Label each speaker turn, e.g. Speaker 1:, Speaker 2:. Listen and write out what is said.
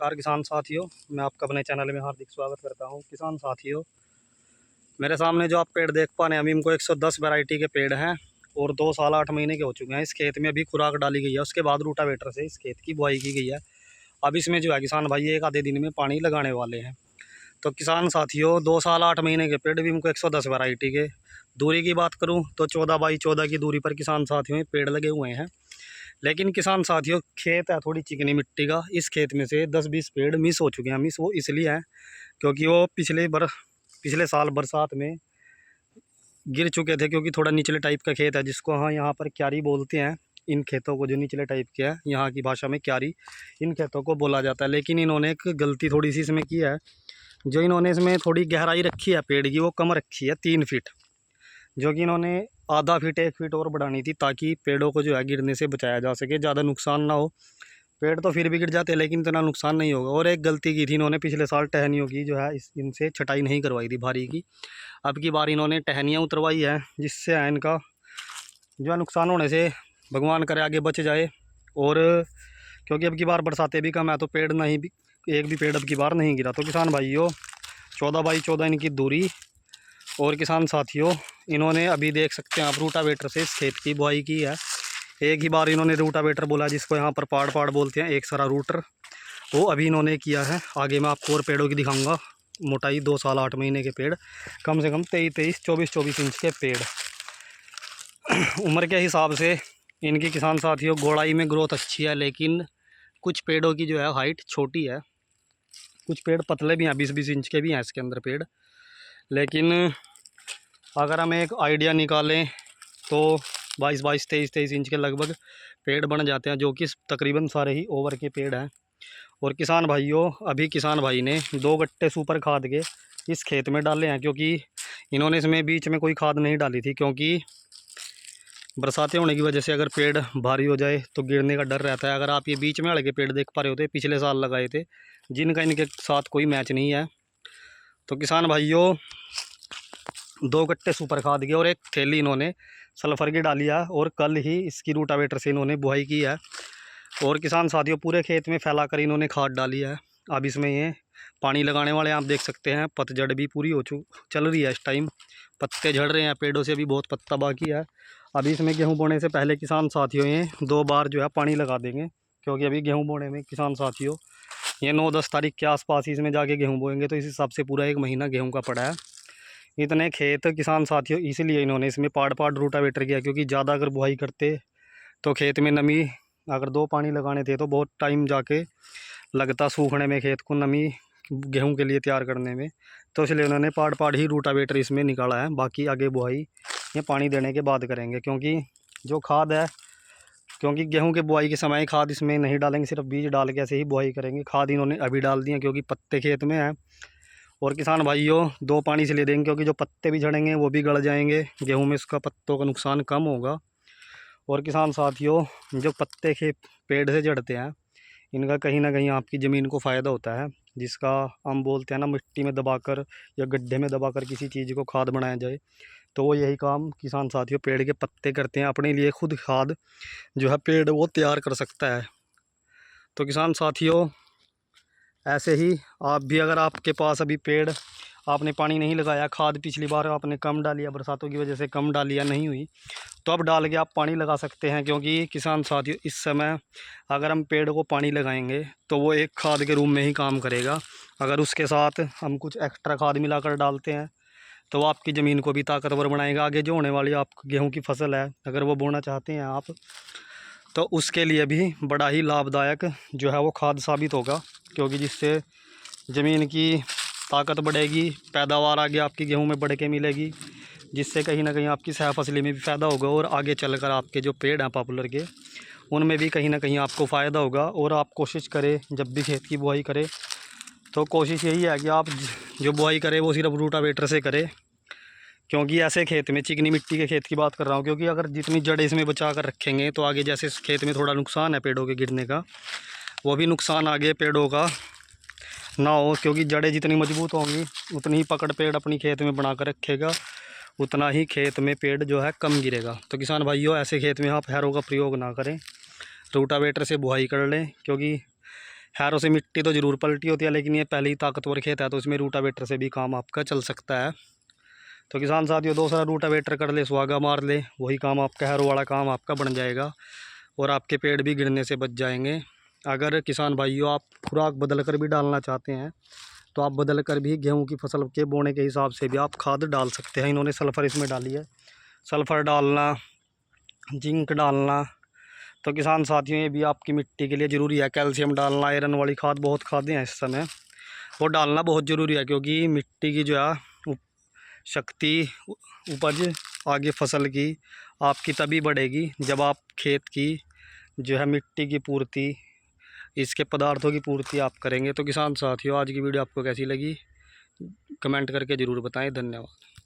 Speaker 1: नमस्कार किसान साथियों, मैं आपका अपने चैनल में हार्दिक स्वागत करता हूं। किसान साथियों, मेरे सामने जो आप पेड़ देख पा रहे हैं, अभी इनको 110 वैरायटी के पेड़ हैं और 2 साल 8 महीने के हो चुके हैं। इस खेत में अभी खुराक डाली गई है, उसके बाद रूटावेटर से इस खेत की बुआई की गई है। अब इसमें जो है किसान भाई एक आधे दिन में पानी लगाने वाले हैं। तो किसान साथियों, 2 साल 8 महीने के पेड़ भी इनको 110 वैरायटी के। दूरी की बात करूँ तो 14 बाई 14 की दूरी पर किसान साथियों पेड़ लगे हुए हैं। लेकिन किसान साथियों, खेत है थोड़ी चिकनी मिट्टी का। इस खेत में से 10-20 पेड़ मिस हो चुके हैं। मिस वो इसलिए हैं क्योंकि वो पिछले साल बरसात में गिर चुके थे, क्योंकि थोड़ा निचले टाइप का खेत है, जिसको हाँ यहाँ पर क्यारी बोलते हैं। इन खेतों को जो निचले टाइप के है, यहाँ की भाषा में क्यारी इन खेतों को बोला जाता है। लेकिन इन्होंने एक गलती थोड़ी सी इसमें की है। जो इन्होंने इसमें थोड़ी गहराई रखी है पेड़ की, वो कम रखी है 3 फीट, जो कि इन्होंने आधा फीट 1 फीट और बढ़ानी थी, ताकि पेड़ों को जो है गिरने से बचाया जा सके, ज़्यादा नुकसान ना हो। पेड़ तो फिर भी गिर जाते लेकिन इतना नुकसान नहीं होगा। और एक गलती की थी इन्होंने, पिछले साल टहनियों की जो है इनसे छटाई नहीं करवाई थी भारी की। अब की बार इन्होंने टहनियाँ उतरवाई है, जिससे है इनका जो है नुकसान होने से भगवान करे आगे बच जाए। और क्योंकि अब की बार बरसातें भी कम है, तो पेड़ नहीं भी, एक भी पेड़ अब की बार नहीं गिरा। तो किसान भाइयों, 14 बाई 14 इनकी दूरी। और किसान साथियों, इन्होंने अभी देख सकते हैं आप, रूटावेटर से इस खेत की बुआई की है। एक ही बार इन्होंने रूटावेटर बोला, जिसको यहाँ पर पाड़ बोलते हैं, एक सारा रूटर, वो अभी इन्होंने किया है। आगे मैं आपको और पेड़ों की दिखाऊंगा। मोटाई 2 साल 8 महीने के पेड़, कम से कम 23-23, 24-24 इंच के पेड़। उम्र के हिसाब से इनकी किसान साथियों गोड़ाई में ग्रोथ अच्छी है, लेकिन कुछ पेड़ों की जो है हाइट छोटी है। कुछ पेड़ पतले भी हैं, 20-20 इंच के भी हैं इसके अंदर पेड़। लेकिन अगर हम एक आइडिया निकालें तो 22-22, 23-23 इंच के लगभग पेड़ बन जाते हैं, जो कि तकरीबन सारे ही ओवर के पेड़ हैं। और किसान भाइयों, अभी किसान भाई ने 2 गट्टे सुपर खाद के इस खेत में डाले हैं, क्योंकि इन्होंने इसमें बीच में कोई खाद नहीं डाली थी। क्योंकि बरसातें होने की वजह से अगर पेड़ भारी हो जाए तो गिरने का डर रहता है। अगर आप ये बीच में अड़के पेड़ देख पा रहे होते, पिछले साल लगाए थे, जिनका इनके साथ कोई मैच नहीं है। तो किसान भाइयों, 2 गट्टे सुपर खाद के और 1 थैली इन्होंने सल्फर की डाली है, और कल ही इसकी रूटावेटर से इन्होंने बुआई की है। और किसान साथियों, पूरे खेत में फैला कर इन्होंने खाद डाली है। अब इसमें ये पानी लगाने वाले आप देख सकते हैं, पतझड़ भी पूरी चल रही है इस टाइम। पत्ते झड़ रहे हैं पेड़ों से, अभी बहुत पत्ता बाकी है। अभी इसमें गेहूँ बोने से पहले किसान साथियों ये 2 बार जो है पानी लगा देंगे, क्योंकि अभी गेहूँ बोने में किसान साथियों ये 9-10 तारीख के आसपास ही इसमें जाके गेहूँ बोएंगे। तो इस हिसाब से पूरा 1 महीना गेहूँ का पड़ा है। इतने खेत किसान साथियों, इसलिए इन्होंने इसमें पाड़ रूटावेटर किया, क्योंकि ज़्यादा अगर बुआई करते तो खेत में नमी, अगर 2 पानी लगाने थे तो बहुत टाइम जाके लगता सूखने में, खेत को नमी गेहूं के लिए तैयार करने में। तो इसलिए उन्होंने पाड़ ही रूटावेटर इसमें निकाला है। बाकी आगे बुआई ये पानी देने के बाद करेंगे, क्योंकि जो खाद है, क्योंकि गेहूं के बुआई के समय खाद इसमें नहीं डालेंगे, सिर्फ बीज डाल के ऐसे ही बुआई करेंगे। खाद इन्होंने अभी डाल दी है, क्योंकि पत्ते खेत में हैं। और किसान भाइयों, 2 पानी इसलिए देंगे क्योंकि जो पत्ते भी झड़ेंगे वो भी गल जाएंगे, गेहूं में इसका पत्तों का नुकसान कम होगा। और किसान साथियों, जो पत्ते के पेड़ से झड़ते हैं, इनका कहीं ना कहीं आपकी ज़मीन को फ़ायदा होता है, जिसका हम बोलते हैं ना, मिट्टी में दबाकर या गड्ढे में दबाकर किसी चीज़ को खाद बनाया जाए। तो वो यही काम किसान साथियों पेड़ के पत्ते करते हैं, अपने लिए खुद खाद जो है पेड़ वो तैयार कर सकता है। तो किसान साथियों, ऐसे ही आप भी, अगर आपके पास अभी पेड़ आपने पानी नहीं लगाया, खाद पिछली बार आपने कम डाली या बरसातों की वजह से कम डाली या नहीं हुई, तो अब डाल के आप पानी लगा सकते हैं। क्योंकि किसान साथियों, इस समय अगर हम पेड़ को पानी लगाएंगे तो वो एक खाद के रूप में ही काम करेगा। अगर उसके साथ हम कुछ एक्स्ट्रा खाद मिलाकर डालते हैं तो वो आपकी ज़मीन को भी ताकतवर बनाएगा। आगे जो होने वाली आप गेहूँ की फसल है, अगर वो बोना चाहते हैं आप, तो उसके लिए भी बड़ा ही लाभदायक जो है वो खाद साबित होगा। क्योंकि जिससे ज़मीन की ताकत बढ़ेगी, पैदावार आगे आपकी गेहूं में बढ़ के मिलेगी, जिससे कहीं ना कहीं आपकी सह फसली में भी फ़ायदा होगा। और आगे चलकर आपके जो पेड़ हैं पॉपुलर के, उनमें भी कहीं ना कहीं आपको फ़ायदा होगा। और आप कोशिश करें, जब भी खेत की बुआई करें तो कोशिश यही है कि आप जो बुआई करें वो सिर्फ रूटावेटर से करें। क्योंकि ऐसे खेत में, चिकनी मिट्टी के खेत की बात कर रहा हूँ, क्योंकि अगर जितनी जड़ें इसमें बचा कर रखेंगे तो आगे जैसे इस खेत में थोड़ा नुकसान है पेड़ों के गिरने का, वो भी नुकसान आगे पेड़ों का ना हो। क्योंकि जड़ें जितनी मजबूत होंगी उतनी ही पकड़ पेड़ अपनी खेत में बना कर रखेगा, उतना ही खेत में पेड़ जो है कम गिरेगा। तो किसान भाइयों, ऐसे खेत में आप हैरों का प्रयोग ना करें, रूटावेटर से बुआई कर लें। क्योंकि हैरों से मिट्टी तो ज़रूर पलटी होती है, लेकिन ये पहले ही ताकतवर खेत है तो इसमें रूटावेटर से भी काम आपका चल सकता है। तो किसान साथियों, दूसरा रूटावेटर कर ले, सुहागा मार ले, वही काम आपका हैरो वाला काम आपका बन जाएगा और आपके पेड़ भी गिरने से बच जाएंगे। अगर किसान भाइयों आप खुराक बदल कर भी डालना चाहते हैं तो आप बदल कर भी गेहूं की फसल के बोने के हिसाब से भी आप खाद डाल सकते हैं। इन्होंने सल्फ़र इसमें डाली है, सल्फ़र डालना, जिंक डालना। तो किसान साथियों, ये भी आपकी मिट्टी के लिए ज़रूरी है। कैल्शियम डालना, आयरन वाली खाद, बहुत खादें हैं इस समय, वो डालना बहुत ज़रूरी है, क्योंकि मिट्टी की जो है शक्ति, उपज आगे फसल की आपकी तभी बढ़ेगी जब आप खेत की जो है मिट्टी की पूर्ति, इसके पदार्थों की पूर्ति आप करेंगे। तो किसान साथियों, आज की वीडियो आपको कैसी लगी कमेंट करके ज़रूर बताएं। धन्यवाद।